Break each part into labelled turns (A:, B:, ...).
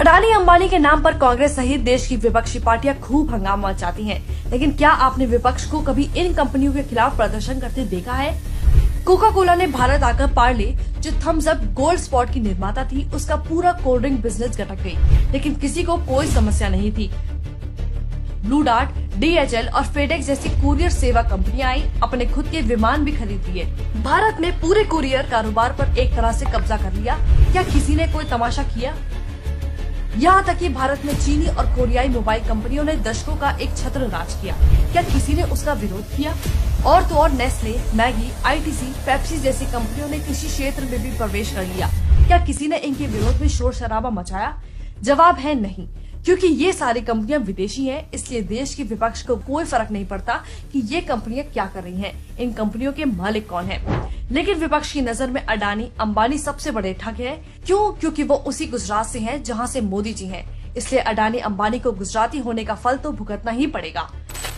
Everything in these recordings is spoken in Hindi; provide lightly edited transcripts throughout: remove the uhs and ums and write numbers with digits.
A: अडानी अंबानी के नाम पर कांग्रेस सहित देश की विपक्षी पार्टियां खूब हंगामा मचाती हैं, लेकिन क्या आपने विपक्ष को कभी इन कंपनियों के खिलाफ प्रदर्शन करते देखा है? कोका कोला ने भारत आकर पार्ले, जो थम्स अप गोल्ड स्पॉट की निर्माता थी, उसका पूरा कोल्ड ड्रिंक बिजनेस गटक गई, लेकिन किसी को कोई समस्या नहीं थी। ब्लू डार्ट, DHL और फेडेक्स जैसी कुरियर सेवा कंपनियां आई, अपने खुद के विमान भी खरीद लिए। भारत में पूरे कुरियर कारोबार पर एक तरह से कब्जा कर लिया। क्या किसी ने कोई तमाशा किया? यहाँ तक कि भारत में चीनी और कोरियाई मोबाइल कंपनियों ने दशकों का एक छत्र राज किया। क्या किसी ने उसका विरोध किया? और तो और नेस्ले, मैगी, ITC, पेप्सी जैसी कंपनियों ने कृषि क्षेत्र में भी प्रवेश कर लिया। क्या किसी ने इनके विरोध में शोर शराबा मचाया? जवाब है नहीं, क्योंकि ये सारी कंपनियां विदेशी हैं, इसलिए देश के विपक्ष को कोई फर्क नहीं पड़ता कि ये कंपनियां क्या कर रही हैं, इन कंपनियों के मालिक कौन है। लेकिन विपक्ष की नजर में अडानी अंबानी सबसे बड़े ठग है। क्यों? क्योंकि वो उसी गुजरात से हैं जहां से मोदी जी हैं, इसलिए अडानी अंबानी को गुजराती होने का फल तो भुगतना ही पड़ेगा।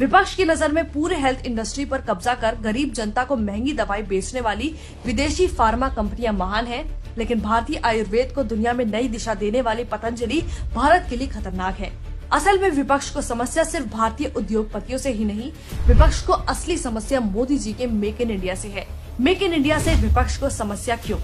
A: विपक्ष की नजर में पूरे हेल्थ इंडस्ट्री पर कब्जा कर गरीब जनता को महंगी दवाई बेचने वाली विदेशी फार्मा कंपनियां महान हैं, लेकिन भारतीय आयुर्वेद को दुनिया में नई दिशा देने वाली पतंजलि भारत के लिए खतरनाक है। असल में विपक्ष को समस्या सिर्फ भारतीय उद्योगपतियों से ही नहीं, विपक्ष को असली समस्या मोदी जी के मेक इन इंडिया से है। मेक इन इंडिया से विपक्ष को समस्या क्यों?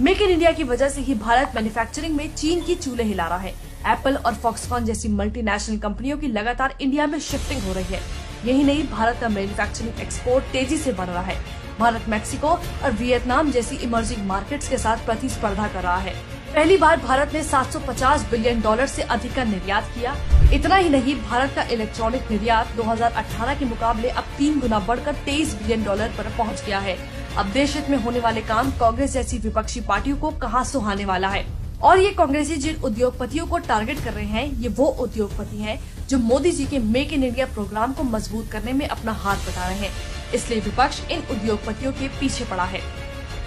A: मेक इन इंडिया की वजह से ही भारत मैन्युफैक्चरिंग में चीन की चूल्हे हिला रहा है। एप्पल और फॉक्सकॉन जैसी मल्टीनेशनल कंपनियों की लगातार इंडिया में शिफ्टिंग हो रही है। यही नहीं, भारत का मैन्युफैक्चरिंग एक्सपोर्ट तेजी से बढ़ रहा है। भारत मैक्सिको और वियतनाम जैसी इमर्जिंग मार्केट्स के साथ प्रतिस्पर्धा कर रहा है। पहली बार भारत ने $750 बिलियन से अधिक का निर्यात किया। इतना ही नहीं, भारत का इलेक्ट्रॉनिक निर्यात 2018 के मुकाबले अब 3 गुना बढ़कर $23 बिलियन पर पहुंच गया है। अब देश हित में होने वाले काम कांग्रेस जैसी विपक्षी पार्टियों को कहां सुहाने वाला है। और ये कांग्रेसी जिन उद्योगपतियों को टारगेट कर रहे हैं, ये वो उद्योगपति हैं जो मोदी जी के मेक इन इंडिया प्रोग्राम को मजबूत करने में अपना हाथ बटा रहे हैं। इसलिए विपक्ष इन उद्योगपतियों के पीछे पड़ा है।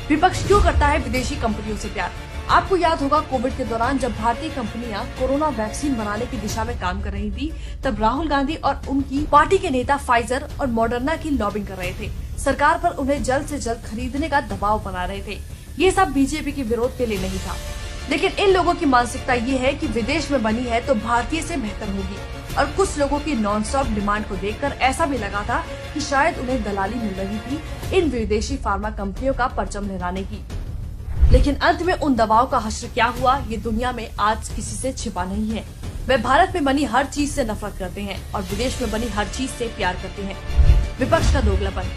A: विपक्ष क्यों करता है विदेशी कंपनियों से प्यार? आपको याद होगा, कोविड के दौरान जब भारतीय कंपनियां कोरोना वैक्सीन बनाने की दिशा में काम कर रही थी, तब राहुल गांधी और उनकी पार्टी के नेता फाइजर और मॉडर्ना की लॉबिंग कर रहे थे। सरकार पर उन्हें जल्द से जल्द खरीदने का दबाव बना रहे थे। ये सब बीजेपी के विरोध के लिए नहीं था, लेकिन इन लोगों की मानसिकता ये है कि विदेश में बनी है तो भारतीय से बेहतर होगी। और कुछ लोगों की नॉन स्टॉप डिमांड को देखकर ऐसा भी लगा था कि शायद उन्हें दलाली मिल रही थी इन विदेशी फार्मा कंपनियों का परचम लहराने की। लेकिन अंत में उन दबाव का हश्र क्या हुआ, ये दुनिया में आज किसी से छिपा नहीं है। वे भारत में बनी हर चीज से नफरत करते हैं और विदेश में बनी हर चीज से प्यार करते हैं। विपक्ष का दोगलापन।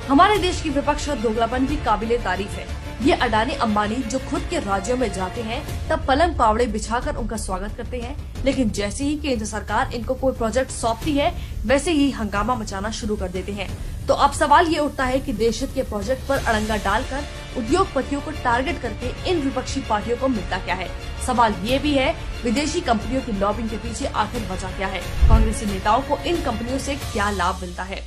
A: हमारे देश की विपक्ष का दोगलापन भी काबिले तारीफ है। ये अडानी अंबानी जो खुद के राज्यों में जाते हैं, तब पलंग पावड़े बिछाकर उनका स्वागत करते हैं, लेकिन जैसे ही केंद्र सरकार इनको कोई प्रोजेक्ट सौंपती है, वैसे ही हंगामा मचाना शुरू कर देते हैं। तो अब सवाल ये उठता है कि देश हित के प्रोजेक्ट पर अड़ंगा डालकर उद्योगपतियों को टारगेट करके इन विपक्षी पार्टियों को मिलता क्या है? सवाल ये भी है, विदेशी कंपनियों की लॉबिंग के पीछे आखिर वजह क्या है? कांग्रेसी नेताओं को इन कंपनियों से क्या लाभ मिलता है?